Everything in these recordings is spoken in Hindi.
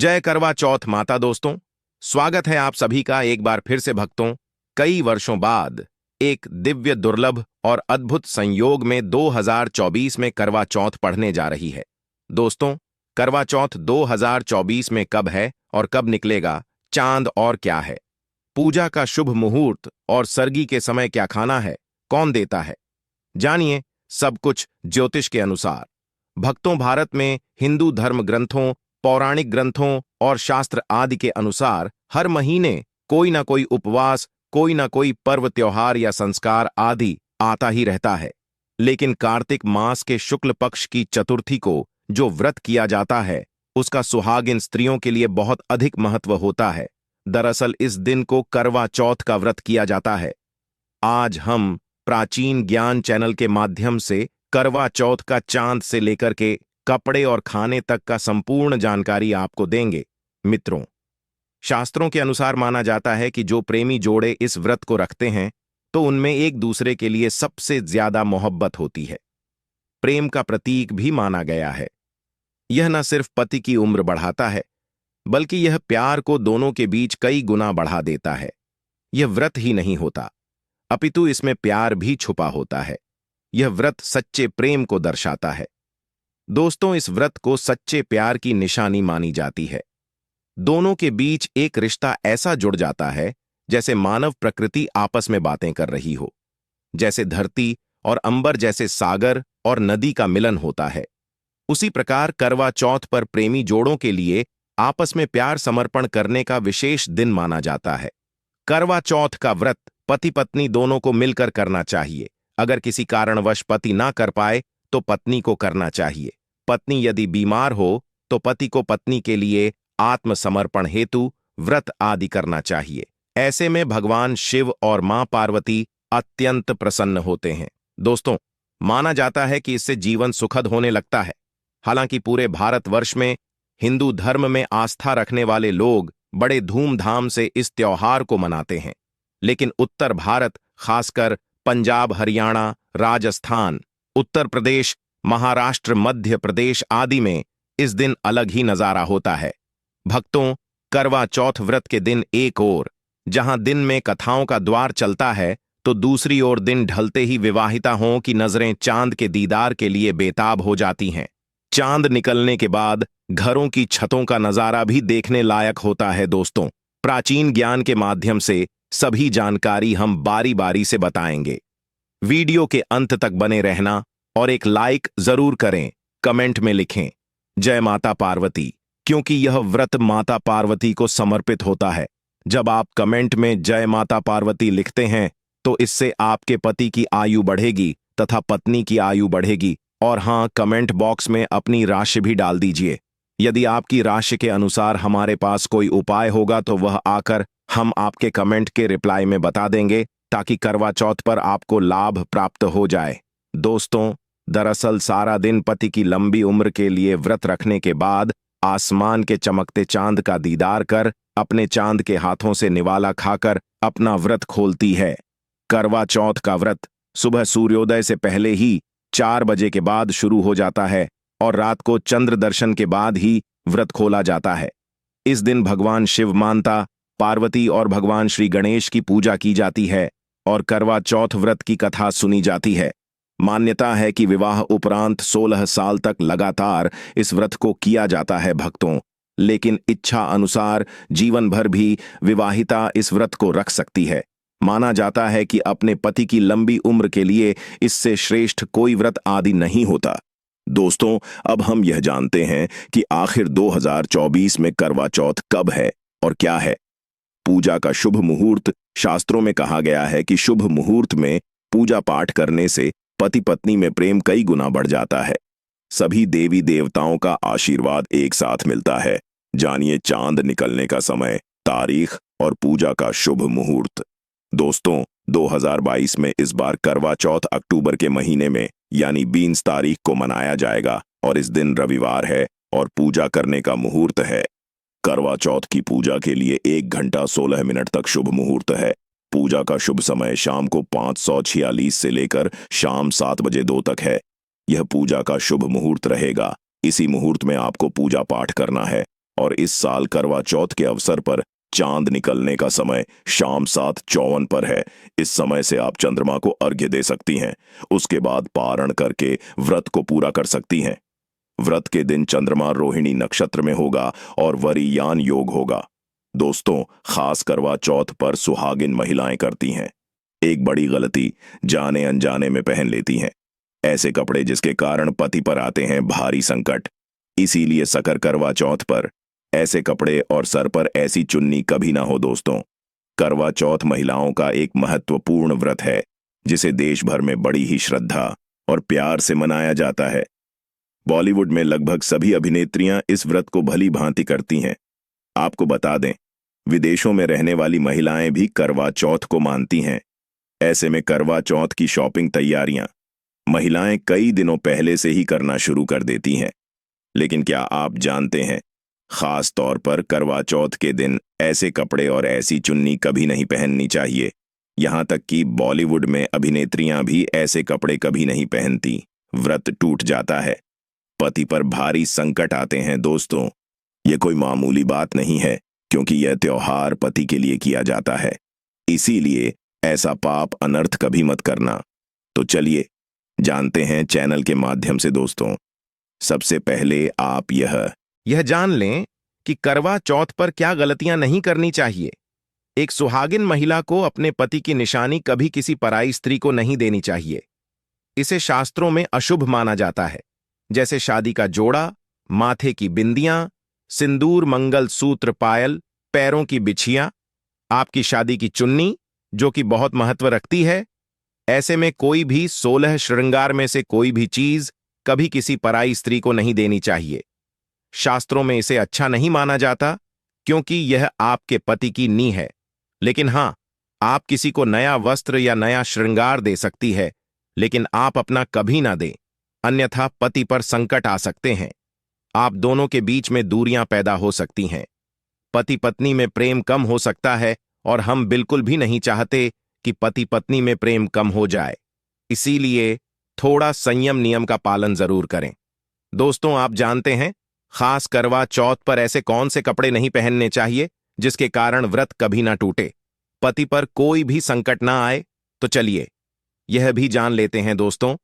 जय करवा चौथ माता। दोस्तों, स्वागत है आप सभी का एक बार फिर से भक्तों। कई वर्षों बाद एक दिव्य दुर्लभ और अद्भुत संयोग में 2024 में करवा चौथ पढ़ने जा रही है। दोस्तों, करवा चौथ 2024 में कब है और कब निकलेगा, चांद और क्या है, पूजा का शुभ मुहूर्त और सरगी के समय क्या खाना है, कौन देता है, जानिए सब कुछ ज्योतिष के अनुसार। भक्तों, भारत में हिंदू धर्म ग्रंथों, पौराणिक ग्रंथों और शास्त्र आदि के अनुसार हर महीने कोई ना कोई उपवास, कोई ना कोई पर्व, त्योहार या संस्कार आदि आता ही रहता है। लेकिन कार्तिक मास के शुक्ल पक्ष की चतुर्थी को जो व्रत किया जाता है, उसका सुहागिन स्त्रियों के लिए बहुत अधिक महत्व होता है। दरअसल इस दिन को करवा चौथ का व्रत किया जाता है। आज हम प्राचीन ज्ञान चैनल के माध्यम से करवा चौथ का चांद से लेकर के कपड़े और खाने तक का संपूर्ण जानकारी आपको देंगे। मित्रों, शास्त्रों के अनुसार माना जाता है कि जो प्रेमी जोड़े इस व्रत को रखते हैं तो उनमें एक दूसरे के लिए सबसे ज्यादा मोहब्बत होती है। प्रेम का प्रतीक भी माना गया है। यह न सिर्फ पति की उम्र बढ़ाता है, बल्कि यह प्यार को दोनों के बीच कई गुना बढ़ा देता है। यह व्रत ही नहीं होता, अपितु इसमें प्यार भी छुपा होता है। यह व्रत सच्चे प्रेम को दर्शाता है। दोस्तों, इस व्रत को सच्चे प्यार की निशानी मानी जाती है। दोनों के बीच एक रिश्ता ऐसा जुड़ जाता है जैसे मानव प्रकृति आपस में बातें कर रही हो, जैसे धरती और अंबर, जैसे सागर और नदी का मिलन होता है। उसी प्रकार करवा चौथ पर प्रेमी जोड़ों के लिए आपस में प्यार समर्पण करने का विशेष दिन माना जाता है। करवा चौथ का व्रत पति पत्नी दोनों को मिलकर करना चाहिए। अगर किसी कारणवश पति ना कर पाए तो पत्नी को करना चाहिए। पत्नी यदि बीमार हो तो पति को पत्नी के लिए आत्मसमर्पण हेतु व्रत आदि करना चाहिए। ऐसे में भगवान शिव और मां पार्वती अत्यंत प्रसन्न होते हैं। दोस्तों, माना जाता है कि इससे जीवन सुखद होने लगता है। हालांकि पूरे भारतवर्ष में हिंदू धर्म में आस्था रखने वाले लोग बड़े धूमधाम से इस त्योहार को मनाते हैं, लेकिन उत्तर भारत, खासकर पंजाब, हरियाणा, राजस्थान, उत्तर प्रदेश, महाराष्ट्र, मध्य प्रदेश आदि में इस दिन अलग ही नजारा होता है। भक्तों, करवा चौथ व्रत के दिन एक ओर जहां दिन में कथाओं का द्वार चलता है, तो दूसरी ओर दिन ढलते ही विवाहिताओं की नजरें चांद के दीदार के लिए बेताब हो जाती हैं। चांद निकलने के बाद घरों की छतों का नजारा भी देखने लायक होता है। दोस्तों, प्राचीन ज्ञान के माध्यम से सभी जानकारी हम बारी बारी से बताएंगे। वीडियो के अंत तक बने रहना और एक लाइक जरूर करें। कमेंट में लिखें जय माता पार्वती, क्योंकि यह व्रत माता पार्वती को समर्पित होता है। जब आप कमेंट में जय माता पार्वती लिखते हैं तो इससे आपके पति की आयु बढ़ेगी तथा पत्नी की आयु बढ़ेगी। और हाँ, कमेंट बॉक्स में अपनी राशि भी डाल दीजिए। यदि आपकी राशि के अनुसार हमारे पास कोई उपाय होगा तो वह आकर हम आपके कमेंट के रिप्लाई में बता देंगे, ताकि करवा चौथ पर आपको लाभ प्राप्त हो जाए। दोस्तों, दरअसल सारा दिन पति की लंबी उम्र के लिए व्रत रखने के बाद आसमान के चमकते चांद का दीदार कर अपने चांद के हाथों से निवाला खाकर अपना व्रत खोलती है। करवा चौथ का व्रत सुबह सूर्योदय से पहले ही 4 बजे के बाद शुरू हो जाता है और रात को चंद्र दर्शन के बाद ही व्रत खोला जाता है। इस दिन भगवान शिव, माता पार्वती और भगवान श्री गणेश की पूजा की जाती है और करवा चौथ व्रत की कथा सुनी जाती है। मान्यता है कि विवाह उपरांत 16 साल तक लगातार इस व्रत को किया जाता है भक्तों, लेकिन इच्छा अनुसार जीवन भर भी विवाहिता इस व्रत को रख सकती है। माना जाता है कि अपने पति की लंबी उम्र के लिए इससे श्रेष्ठ कोई व्रत आदि नहीं होता। दोस्तों, अब हम यह जानते हैं कि आखिर 2024 में करवा चौथ कब है और क्या है। पूजा का शुभ मुहूर्त। शास्त्रों में कहा गया है कि शुभ मुहूर्त में पूजा पाठ करने से पति पत्नी में प्रेम कई गुना बढ़ जाता है। सभी देवी देवताओं का आशीर्वाद एक साथ मिलता है। जानिए चांद निकलने का समय, तारीख और पूजा का शुभ मुहूर्त। दोस्तों, 2022 में इस बार करवा चौथ अक्टूबर के महीने में यानी 20 तारीख को मनाया जाएगा और इस दिन रविवार है और पूजा करने का मुहूर्त है। करवा चौथ की पूजा के लिए 1 घंटा 16 मिनट तक शुभ मुहूर्त है। पूजा का शुभ समय शाम को 5:46 से लेकर शाम 7 बजे 2 तक है। यह पूजा का शुभ मुहूर्त रहेगा। इसी मुहूर्त में आपको पूजा पाठ करना है और इस साल करवा चौथ के अवसर पर चांद निकलने का समय शाम 7:54 पर है। इस समय से आप चंद्रमा को अर्घ्य दे सकती हैं। उसके बाद पारण करके व्रत को पूरा कर सकती हैं। व्रत के दिन चंद्रमा रोहिणी नक्षत्र में होगा और वरीयान योग होगा। दोस्तों, खास करवा चौथ पर सुहागिन महिलाएं करती हैं एक बड़ी गलती, जाने अनजाने में पहन लेती हैं ऐसे कपड़े जिसके कारण पति पर आते हैं भारी संकट। इसीलिए सकर करवा चौथ पर ऐसे कपड़े और सर पर ऐसी चुन्नी कभी ना हो। दोस्तों, करवा चौथ महिलाओं का एक महत्वपूर्ण व्रत है जिसे देश भर में बड़ी ही श्रद्धा और प्यार से मनाया जाता है। बॉलीवुड में लगभग सभी अभिनेत्रियां इस व्रत को भली भांति करती हैं। आपको बता दें, विदेशों में रहने वाली महिलाएं भी करवा चौथ को मानती हैं। ऐसे में करवा चौथ की शॉपिंग तैयारियां महिलाएं कई दिनों पहले से ही करना शुरू कर देती हैं। लेकिन क्या आप जानते हैं, खास तौर पर करवा चौथ के दिन ऐसे कपड़े और ऐसी चुन्नी कभी नहीं पहननी चाहिए। यहां तक कि बॉलीवुड में अभिनेत्रियां भी ऐसे कपड़े कभी नहीं पहनती। व्रत टूट जाता है, पति पर भारी संकट आते हैं। दोस्तों, ये कोई मामूली बात नहीं है, क्योंकि यह त्योहार पति के लिए किया जाता है। इसीलिए ऐसा पाप अनर्थ कभी मत करना। तो चलिए जानते हैं चैनल के माध्यम से। दोस्तों, सबसे पहले आप यह जान लें कि करवा चौथ पर क्या गलतियां नहीं करनी चाहिए। एक सुहागिन महिला को अपने पति की निशानी कभी किसी पराई स्त्री को नहीं देनी चाहिए। इसे शास्त्रों में अशुभ माना जाता है, जैसे शादी का जोड़ा, माथे की बिंदियां, सिंदूर, मंगल सूत्र, पायल, पैरों की बिछियां, आपकी शादी की चुन्नी, जो कि बहुत महत्व रखती है। ऐसे में कोई भी 16 श्रृंगार में से कोई भी चीज कभी किसी पराई स्त्री को नहीं देनी चाहिए। शास्त्रों में इसे अच्छा नहीं माना जाता, क्योंकि यह आपके पति की नींव है। लेकिन हां, आप किसी को नया वस्त्र या नया श्रृंगार दे सकती है, लेकिन आप अपना कभी ना दें, अन्यथा पति पर संकट आ सकते हैं। आप दोनों के बीच में दूरियां पैदा हो सकती हैं। पति पत्नी में प्रेम कम हो सकता है, और हम बिल्कुल भी नहीं चाहते कि पति पत्नी में प्रेम कम हो जाए। इसीलिए थोड़ा संयम नियम का पालन जरूर करें। दोस्तों, आप जानते हैं, खास करवा चौथ पर ऐसे कौन से कपड़े नहीं पहनने चाहिए जिसके कारण व्रत कभी ना टूटे, पति पर कोई भी संकट ना आए। तो चलिए यह भी जान लेते हैं। दोस्तों,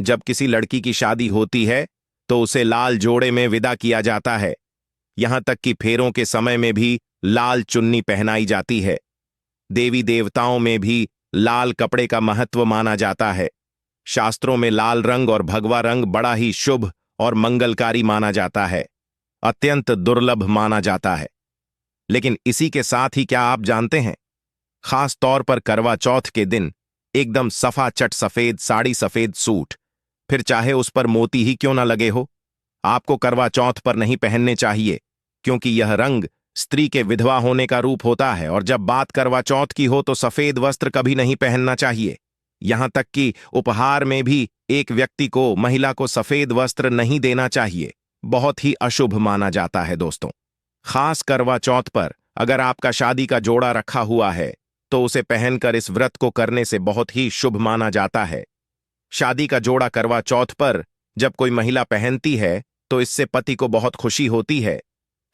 जब किसी लड़की की शादी होती है तो उसे लाल जोड़े में विदा किया जाता है। यहां तक कि फेरों के समय में भी लाल चुन्नी पहनाई जाती है। देवी देवताओं में भी लाल कपड़े का महत्व माना जाता है। शास्त्रों में लाल रंग और भगवा रंग बड़ा ही शुभ और मंगलकारी माना जाता है, अत्यंत दुर्लभ माना जाता है। लेकिन इसी के साथ ही क्या आप जानते हैं, खास तौर पर करवा चौथ के दिन एकदम सफा चट सफेद साड़ी, सफेद सूट, फिर चाहे उस पर मोती ही क्यों ना लगे हो, आपको करवा चौथ पर नहीं पहनने चाहिए, क्योंकि यह रंग स्त्री के विधवा होने का रूप होता है। और जब बात करवा चौथ की हो तो सफेद वस्त्र कभी नहीं पहनना चाहिए। यहां तक कि उपहार में भी एक व्यक्ति को, महिला को सफेद वस्त्र नहीं देना चाहिए, बहुत ही अशुभ माना जाता है। दोस्तों, खास करवा चौथ पर अगर आपका शादी का जोड़ा रखा हुआ है तो उसे पहनकर इस व्रत को करने से बहुत ही शुभ माना जाता है। शादी का जोड़ा करवा चौथ पर जब कोई महिला पहनती है तो इससे पति को बहुत खुशी होती है,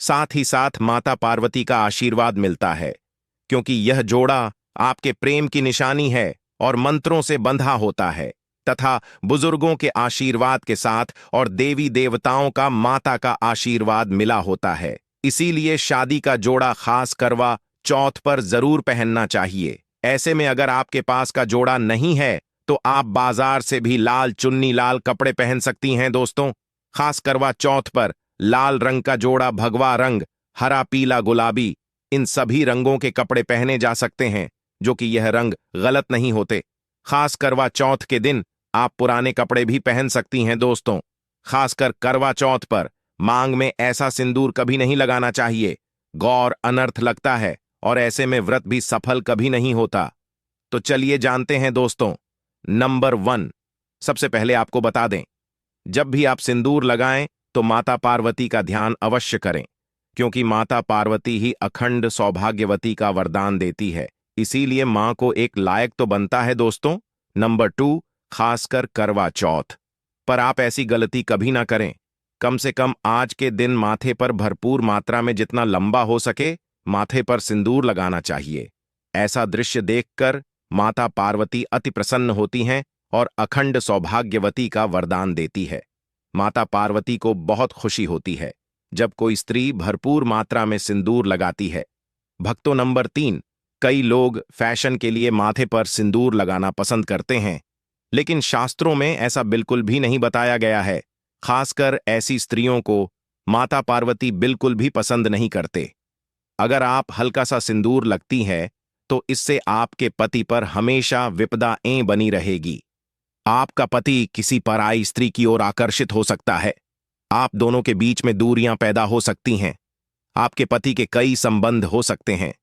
साथ ही साथ माता पार्वती का आशीर्वाद मिलता है, क्योंकि यह जोड़ा आपके प्रेम की निशानी है और मंत्रों से बंधा होता है, तथा बुजुर्गों के आशीर्वाद के साथ और देवी देवताओं का, माता का आशीर्वाद मिला होता है। इसीलिए शादी का जोड़ा खास करवा चौथ पर जरूर पहनना चाहिए। ऐसे में अगर आपके पास का जोड़ा नहीं है तो आप बाजार से भी लाल चुन्नी, लाल कपड़े पहन सकती हैं। दोस्तों, खास करवा चौथ पर लाल रंग का जोड़ा, भगवा रंग, हरा, पीला, गुलाबी, इन सभी रंगों के कपड़े पहने जा सकते हैं, जो कि यह रंग गलत नहीं होते। खास करवा चौथ के दिन आप पुराने कपड़े भी पहन सकती हैं। दोस्तों, खासकर करवा चौथ पर मांग में ऐसा सिंदूर कभी नहीं लगाना चाहिए, गौर अनर्थ लगता है और ऐसे में व्रत भी सफल कभी नहीं होता। तो चलिए जानते हैं दोस्तों। नंबर 1, सबसे पहले आपको बता दें, जब भी आप सिंदूर लगाएं तो माता पार्वती का ध्यान अवश्य करें, क्योंकि माता पार्वती ही अखंड सौभाग्यवती का वरदान देती है। इसीलिए मां को एक लायक तो बनता है। दोस्तों, नंबर 2, खासकर करवा चौथ पर आप ऐसी गलती कभी ना करें। कम से कम आज के दिन माथे पर भरपूर मात्रा में जितना लंबा हो सके माथे पर सिंदूर लगाना चाहिए। ऐसा दृश्य देखकर माता पार्वती अति प्रसन्न होती हैं और अखंड सौभाग्यवती का वरदान देती है। माता पार्वती को बहुत खुशी होती है जब कोई स्त्री भरपूर मात्रा में सिंदूर लगाती है। भक्तों, नंबर 3, कई लोग फैशन के लिए माथे पर सिंदूर लगाना पसंद करते हैं, लेकिन शास्त्रों में ऐसा बिल्कुल भी नहीं बताया गया है। खासकर ऐसी स्त्रियों को माता पार्वती बिल्कुल भी पसंद नहीं करते। अगर आप हल्का सा सिंदूर लगती है तो इससे आपके पति पर हमेशा विपदाएं बनी रहेगी। आपका पति किसी पराई स्त्री की ओर आकर्षित हो सकता है। आप दोनों के बीच में दूरियां पैदा हो सकती हैं। आपके पति के कई संबंध हो सकते हैं।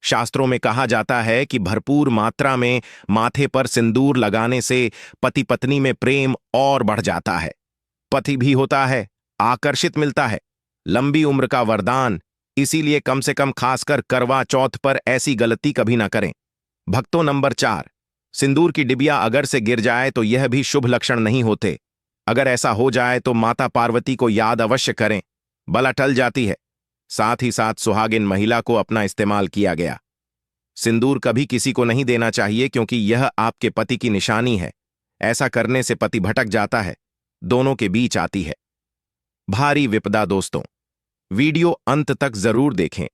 शास्त्रों में कहा जाता है कि भरपूर मात्रा में माथे पर सिंदूर लगाने से पति पत्नी में प्रेम और बढ़ जाता है, पति भी होता है, आकर्षित मिलता है, लंबी उम्र का वरदान। इसीलिए कम से कम खासकर करवा चौथ पर ऐसी गलती कभी ना करें। भक्तों, नंबर 4, सिंदूर की डिबिया अगर से गिर जाए तो यह भी शुभ लक्षण नहीं होते। अगर ऐसा हो जाए तो माता पार्वती को याद अवश्य करें, बला टल जाती है। साथ ही साथ सुहागिन महिला को अपना इस्तेमाल किया गया सिंदूर कभी किसी को नहीं देना चाहिए, क्योंकि यह आपके पति की निशानी है। ऐसा करने से पति भटक जाता है, दोनों के बीच आती है भारी विपदा। दोस्तों, वीडियो अंत तक जरूर देखें।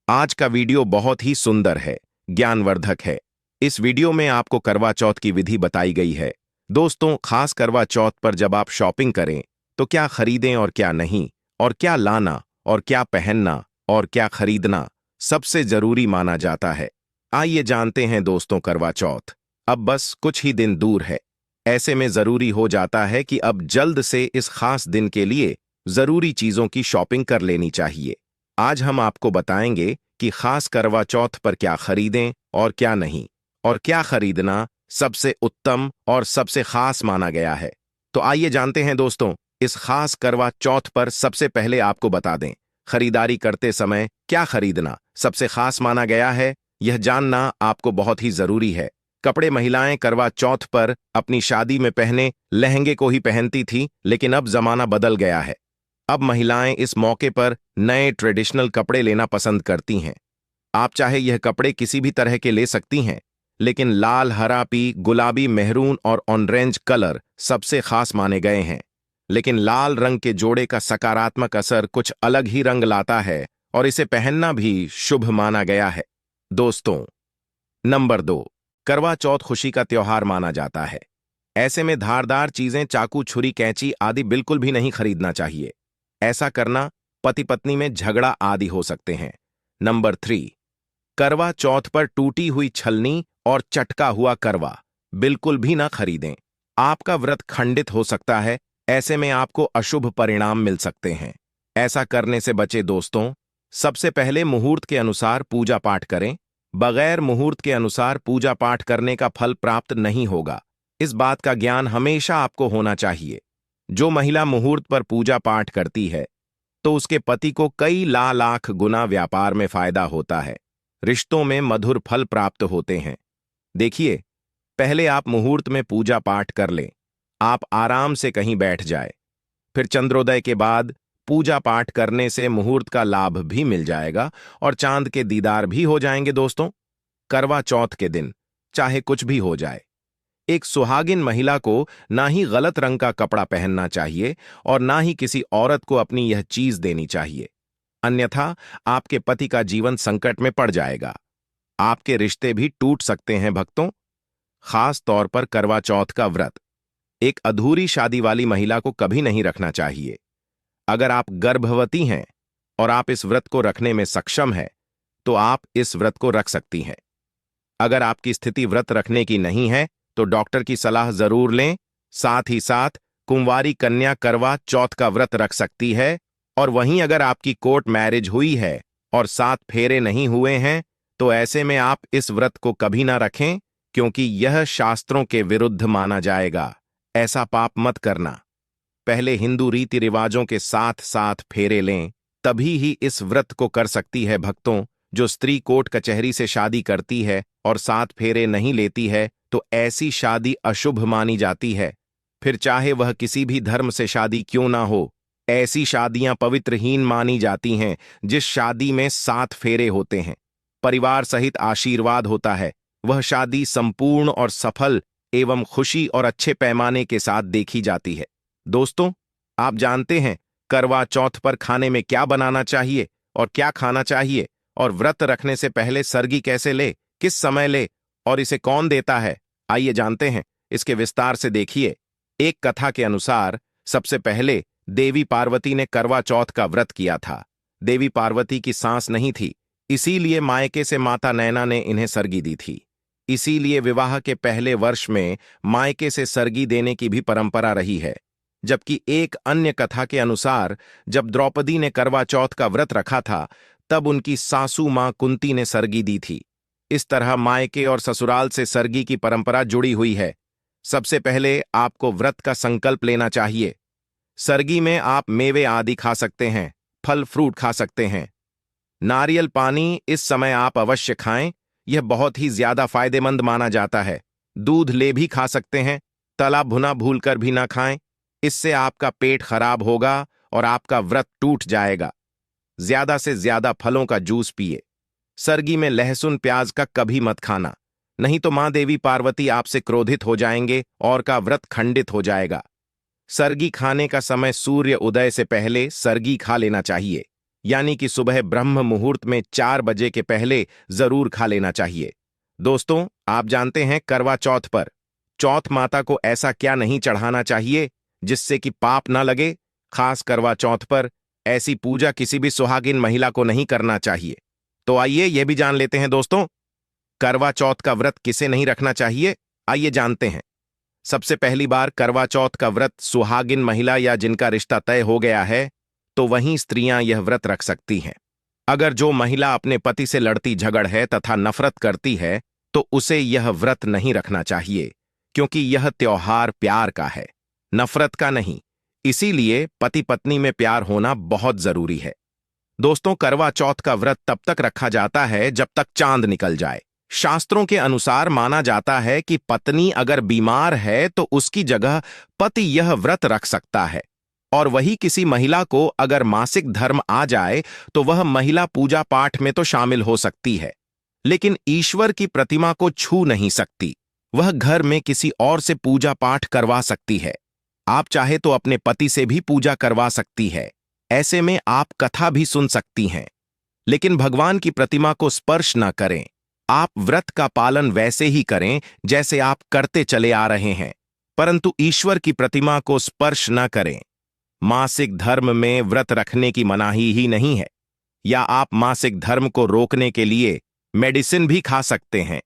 आज का वीडियो बहुत ही सुंदर है, ज्ञानवर्धक है। इस वीडियो में आपको करवा चौथ की विधि बताई गई है। दोस्तों, खास करवा चौथ पर जब आप शॉपिंग करें तो क्या खरीदें और क्या नहीं, और क्या लाना और क्या पहनना और क्या खरीदना सबसे जरूरी माना जाता है। आइए जानते हैं दोस्तों। करवा चौथ अब बस कुछ ही दिन दूर है। ऐसे में जरूरी हो जाता है कि अब जल्द से इस खास दिन के लिए जरूरी चीजों की शॉपिंग कर लेनी चाहिए। आज हम आपको बताएंगे कि खास करवा चौथ पर क्या खरीदें और क्या नहीं, और क्या खरीदना सबसे उत्तम और सबसे खास माना गया है। तो आइए जानते हैं दोस्तों। इस खास करवा चौथ पर सबसे पहले आपको बता दें, खरीदारी करते समय क्या खरीदना सबसे खास माना गया है, यह जानना आपको बहुत ही जरूरी है। कपड़े महिलाएं करवा चौथ पर अपनी शादी में पहने लहंगे को ही पहनती थी, लेकिन अब जमाना बदल गया है। अब महिलाएं इस मौके पर नए ट्रेडिशनल कपड़े लेना पसंद करती हैं। आप चाहे यह कपड़े किसी भी तरह के ले सकती हैं, लेकिन लाल, हरा, पी, गुलाबी, मेहरून और ऑरेंज कलर सबसे खास माने गए हैं। लेकिन लाल रंग के जोड़े का सकारात्मक असर कुछ अलग ही रंग लाता है और इसे पहनना भी शुभ माना गया है। दोस्तों, नंबर 2, करवा चौथ खुशी का त्योहार माना जाता है। ऐसे में धारदार चीजें, चाकू, छुरी, कैंची आदि बिल्कुल भी नहीं खरीदना चाहिए। ऐसा करना पति पत्नी में झगड़ा आदि हो सकते हैं। नंबर 3, करवा चौथ पर टूटी हुई छलनी और चटका हुआ करवा बिल्कुल भी ना खरीदें। आपका व्रत खंडित हो सकता है। ऐसे में आपको अशुभ परिणाम मिल सकते हैं। ऐसा करने से बचे दोस्तों। सबसे पहले मुहूर्त के अनुसार पूजा पाठ करें। बगैर मुहूर्त के अनुसार पूजा पाठ करने का फल प्राप्त नहीं होगा। इस बात का ज्ञान हमेशा आपको होना चाहिए। जो महिला मुहूर्त पर पूजा पाठ करती है तो उसके पति को कई लाख गुना व्यापार में फायदा होता है, रिश्तों में मधुर फल प्राप्त होते हैं। देखिए, पहले आप मुहूर्त में पूजा पाठ कर लें। आप आराम से कहीं बैठ जाए, फिर चंद्रोदय के बाद पूजा पाठ करने से मुहूर्त का लाभ भी मिल जाएगा और चांद के दीदार भी हो जाएंगे। दोस्तों, करवा चौथ के दिन चाहे कुछ भी हो जाए, एक सुहागिन महिला को ना ही गलत रंग का कपड़ा पहनना चाहिए और ना ही किसी औरत को अपनी यह चीज देनी चाहिए, अन्यथा आपके पति का जीवन संकट में पड़ जाएगा। आपके रिश्ते भी टूट सकते हैं। भक्तों, खास तौर पर करवा चौथ का व्रत एक अधूरी शादी वाली महिला को कभी नहीं रखना चाहिए। अगर आप गर्भवती हैं और आप इस व्रत को रखने में सक्षम हैं, तो आप इस व्रत को रख सकती हैं। अगर आपकी स्थिति व्रत रखने की नहीं है तो डॉक्टर की सलाह जरूर लें। साथ ही साथ कुंवारी कन्या करवा चौथ का व्रत रख सकती है। और वहीं अगर आपकी कोर्ट मैरिज हुई है और 7 फेरे नहीं हुए हैं, तो ऐसे में आप इस व्रत को कभी ना रखें, क्योंकि यह शास्त्रों के विरुद्ध माना जाएगा। ऐसा पाप मत करना। पहले हिंदू रीति रिवाजों के साथ साथ फेरे लें, तभी ही इस व्रत को कर सकती है। भक्तों, जो स्त्री कोर्ट कचहरी से शादी करती है और 7 फेरे नहीं लेती है, तो ऐसी शादी अशुभ मानी जाती है। फिर चाहे वह किसी भी धर्म से शादी क्यों ना हो, ऐसी शादियां पवित्रहीन मानी जाती हैं जिस शादी में 7 फेरे होते हैं, परिवार सहित आशीर्वाद होता है। वह शादी संपूर्ण और सफल एवं खुशी और अच्छे पैमाने के साथ देखी जाती है। दोस्तों, आप जानते हैं करवा चौथ पर खाने में क्या बनाना चाहिए और क्या खाना चाहिए, और व्रत रखने से पहले सरगी कैसे ले, किस समय ले और इसे कौन देता है? आइए जानते हैं, इसके विस्तार से देखिए। एक कथा के अनुसार सबसे पहले देवी पार्वती ने करवा चौथ का व्रत किया था। देवी पार्वती की सांस नहीं थी, इसीलिए मायके से माता नैना ने इन्हें सरगी दी थी। इसीलिए विवाह के पहले वर्ष में मायके से सरगी देने की भी परंपरा रही है। जबकि एक अन्य कथा के अनुसार जब द्रौपदी ने करवा चौथ का व्रत रखा था, तब उनकी सासू मां कुंती ने सरगी दी थी। इस तरह मायके और ससुराल से सरगी की परंपरा जुड़ी हुई है। सबसे पहले आपको व्रत का संकल्प लेना चाहिए। सरगी में आप मेवे आदि खा सकते हैं, फल फ्रूट खा सकते हैं। नारियल पानी इस समय आप अवश्य खाएं, यह बहुत ही ज्यादा फायदेमंद माना जाता है। दूध ले भी खा सकते हैं, तला भुना भूलकर भी ना खाएं, इससे आपका पेट खराब होगा और आपका व्रत टूट जाएगा। ज्यादा से ज्यादा फलों का जूस पिए। सरगी में लहसुन प्याज का कभी मत खाना, नहीं तो मां देवी पार्वती आपसे क्रोधित हो जाएंगे और का व्रत खंडित हो जाएगा। सरगी खाने का समय सूर्य उदय से पहले सरगी खा लेना चाहिए, यानी कि सुबह ब्रह्म मुहूर्त में 4 बजे के पहले जरूर खा लेना चाहिए। दोस्तों, आप जानते हैं करवा चौथ पर चौथ माता को ऐसा क्या नहीं चढ़ाना चाहिए जिससे कि पाप ना लगे। खास करवा चौथ पर ऐसी पूजा किसी भी सुहागिन महिला को नहीं करना चाहिए। तो आइए यह भी जान लेते हैं दोस्तों, करवा चौथ का व्रत किसे नहीं रखना चाहिए। आइए जानते हैं। सबसे पहली बार करवा चौथ का व्रत सुहागिन महिला या जिनका रिश्ता तय हो गया है, तो वहीं स्त्रियां यह व्रत रख सकती हैं। अगर जो महिला अपने पति से लड़ती झगड़ है तथा नफरत करती है, तो उसे यह व्रत नहीं रखना चाहिए, क्योंकि यह त्योहार प्यार का है, नफरत का नहीं। इसीलिए पति पत्नी में प्यार होना बहुत जरूरी है। दोस्तों, करवा चौथ का व्रत तब तक रखा जाता है जब तक चांद निकल जाए। शास्त्रों के अनुसार माना जाता है कि पत्नी अगर बीमार है तो उसकी जगह पति यह व्रत रख सकता है, और वही किसी महिला को अगर मासिक धर्म आ जाए तो वह महिला पूजा पाठ में तो शामिल हो सकती है, लेकिन ईश्वर की प्रतिमा को छू नहीं सकती। वह घर में किसी और से पूजा पाठ करवा सकती है। आप चाहे तो अपने पति से भी पूजा करवा सकती है। ऐसे में आप कथा भी सुन सकती हैं, लेकिन भगवान की प्रतिमा को स्पर्श न करें। आप व्रत का पालन वैसे ही करें जैसे आप करते चले आ रहे हैं, परंतु ईश्वर की प्रतिमा को स्पर्श न करें। मासिक धर्म में व्रत रखने की मनाही ही नहीं है, या आप मासिक धर्म को रोकने के लिए मेडिसिन भी खा सकते हैं,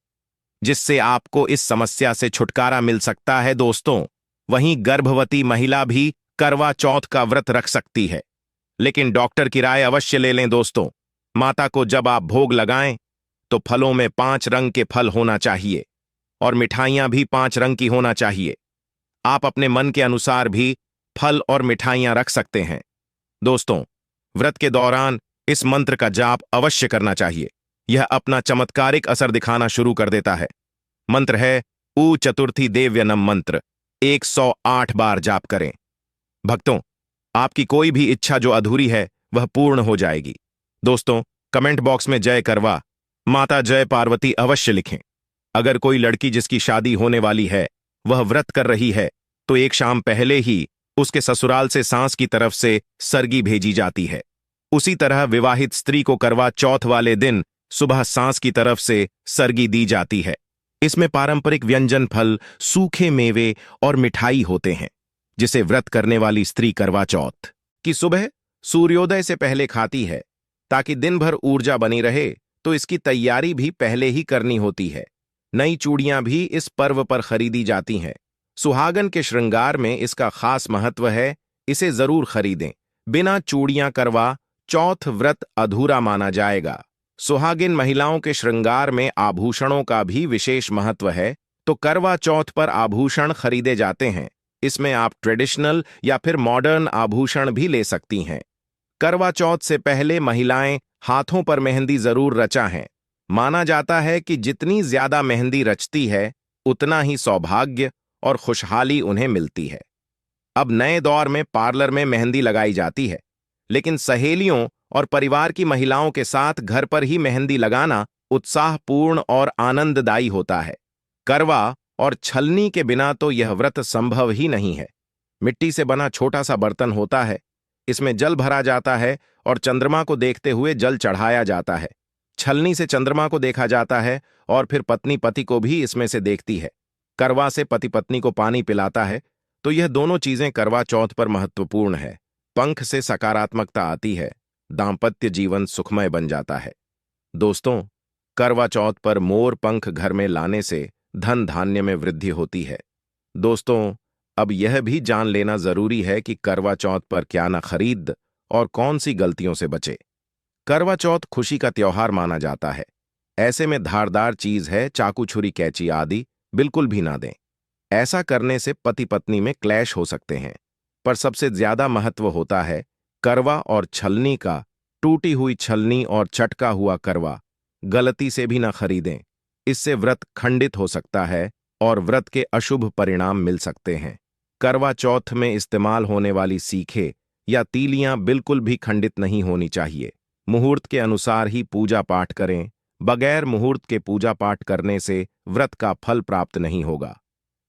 जिससे आपको इस समस्या से छुटकारा मिल सकता है। दोस्तों, वहीं गर्भवती महिला भी करवा चौथ का व्रत रख सकती है, लेकिन डॉक्टर की राय अवश्य ले लें। दोस्तों, माता को जब आप भोग लगाएं तो फलों में 5 रंग के फल होना चाहिए और मिठाइयां भी 5 रंग की होना चाहिए। आप अपने मन के अनुसार भी फल और मिठाइयां रख सकते हैं। दोस्तों, व्रत के दौरान इस मंत्र का जाप अवश्य करना चाहिए। यह अपना चमत्कारिक असर दिखाना शुरू कर देता है। मंत्र है ऊ चतुर्थी देव्यनम मंत्र, 108 बार जाप करें। भक्तों, आपकी कोई भी इच्छा जो अधूरी है वह पूर्ण हो जाएगी। दोस्तों, कमेंट बॉक्स में जय करवा माता जय पार्वती अवश्य लिखें। अगर कोई लड़की जिसकी शादी होने वाली है वह व्रत कर रही है, तो एक शाम पहले ही उसके ससुराल से सास की तरफ से सरगी भेजी जाती है। उसी तरह विवाहित स्त्री को करवा चौथ वाले दिन सुबह सास की तरफ से सरगी दी जाती है। इसमें पारंपरिक व्यंजन, फल, सूखे मेवे और मिठाई होते हैं, जिसे व्रत करने वाली स्त्री करवा चौथ की सुबह सूर्योदय से पहले खाती है। ताकि दिन भर ऊर्जा बनी रहे, तो इसकी तैयारी भी पहले ही करनी होती है। नई चूड़ियां भी इस पर्व पर खरीदी जाती हैं। सुहागन के श्रृंगार में इसका खास महत्व है, इसे जरूर खरीदें। बिना चूड़ियां करवा चौथ व्रत अधूरा माना जाएगा। सुहागिन महिलाओं के श्रृंगार में आभूषणों का भी विशेष महत्व है, तो करवा चौथ पर आभूषण खरीदे जाते हैं। इसमें आप ट्रेडिशनल या फिर मॉडर्न आभूषण भी ले सकती हैं। करवा चौथ से पहले महिलाएं हाथों पर मेहंदी जरूर रचाएं। माना जाता है कि जितनी ज्यादा मेहंदी रचती है, उतना ही सौभाग्य और खुशहाली उन्हें मिलती है। अब नए दौर में पार्लर में मेहंदी लगाई जाती है, लेकिन सहेलियों और परिवार की महिलाओं के साथ घर पर ही मेहंदी लगाना उत्साहपूर्ण और आनंददायी होता है। करवा और छलनी के बिना तो यह व्रत संभव ही नहीं है। मिट्टी से बना छोटा सा बर्तन होता है, इसमें जल भरा जाता है और चंद्रमा को देखते हुए जल चढ़ाया जाता है। छलनी से चंद्रमा को देखा जाता है और फिर पत्नी पति को भी इसमें से देखती है। करवा से पति पत्नी को पानी पिलाता है, तो यह दोनों चीजें करवा चौथ पर महत्वपूर्ण है। पंख से सकारात्मकता आती है, दांपत्य जीवन सुखमय बन जाता है। दोस्तों, करवा चौथ पर मोर पंख घर में लाने से धन धान्य में वृद्धि होती है। दोस्तों, अब यह भी जान लेना जरूरी है कि करवा चौथ पर क्या न खरीद और कौन सी गलतियों से बचे। करवा चौथ खुशी का त्योहार माना जाता है। ऐसे में धारदार चीज है, चाकू छुरी कैंची आदि बिल्कुल भी ना दें। ऐसा करने से पति पत्नी में क्लैश हो सकते हैं। पर सबसे ज्यादा महत्व होता है करवा और छलनी का। टूटी हुई छलनी और चटका हुआ करवा गलती से भी ना खरीदें। इससे व्रत खंडित हो सकता है और व्रत के अशुभ परिणाम मिल सकते हैं। करवा चौथ में इस्तेमाल होने वाली सीखें या तीलियां बिल्कुल भी खंडित नहीं होनी चाहिए। मुहूर्त के अनुसार ही पूजा पाठ करें। बगैर मुहूर्त के पूजा पाठ करने से व्रत का फल प्राप्त नहीं होगा।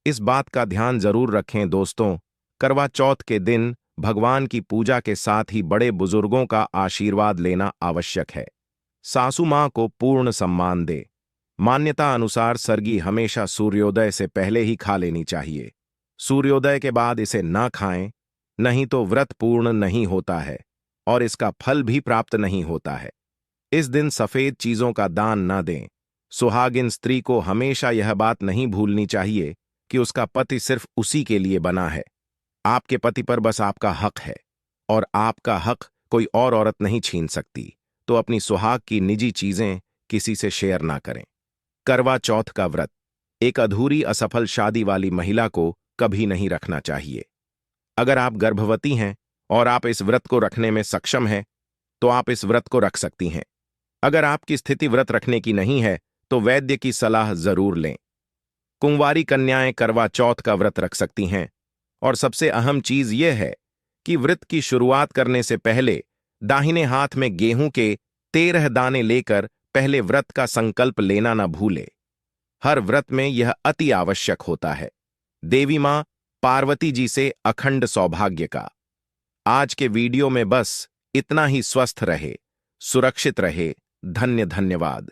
इस बात का ध्यान जरूर रखें दोस्तों। करवा चौथ के दिन भगवान की पूजा के साथ ही बड़े बुजुर्गों का आशीर्वाद लेना आवश्यक है। सासू मां को पूर्ण सम्मान दे। मान्यता अनुसार सरगी हमेशा सूर्योदय से पहले ही खा लेनी चाहिए। सूर्योदय के बाद इसे ना खाएं, नहीं तो व्रत पूर्ण नहीं होता है और इसका फल भी प्राप्त नहीं होता है। इस दिन सफेद चीजों का दान ना दें। सुहागिन स्त्री को हमेशा यह बात नहीं भूलनी चाहिए कि उसका पति सिर्फ उसी के लिए बना है। आपके पति पर बस आपका हक है और आपका हक कोई और औरत नहीं छीन सकती। तो अपनी सुहाग की निजी चीजें किसी से शेयर ना करें। करवा चौथ का व्रत एक अधूरी असफल शादी वाली महिला को कभी नहीं रखना चाहिए। अगर आप गर्भवती हैं और आप इस व्रत को रखने में सक्षम हैं, तो आप इस व्रत को रख सकती हैं। अगर आपकी स्थिति व्रत रखने की नहीं है, तो वैद्य की सलाह जरूर लें। कुंवारी कन्याएं करवा चौथ का व्रत रख सकती हैं। और सबसे अहम चीज यह है कि व्रत की शुरुआत करने से पहले दाहिने हाथ में गेहूं के 13 दाने लेकर पहले व्रत का संकल्प लेना न भूले। हर व्रत में यह अति आवश्यक होता है। देवी मां पार्वती जी से अखंड सौभाग्य का। आज के वीडियो में बस इतना ही। स्वस्थ रहे, सुरक्षित रहे। धन्यवाद।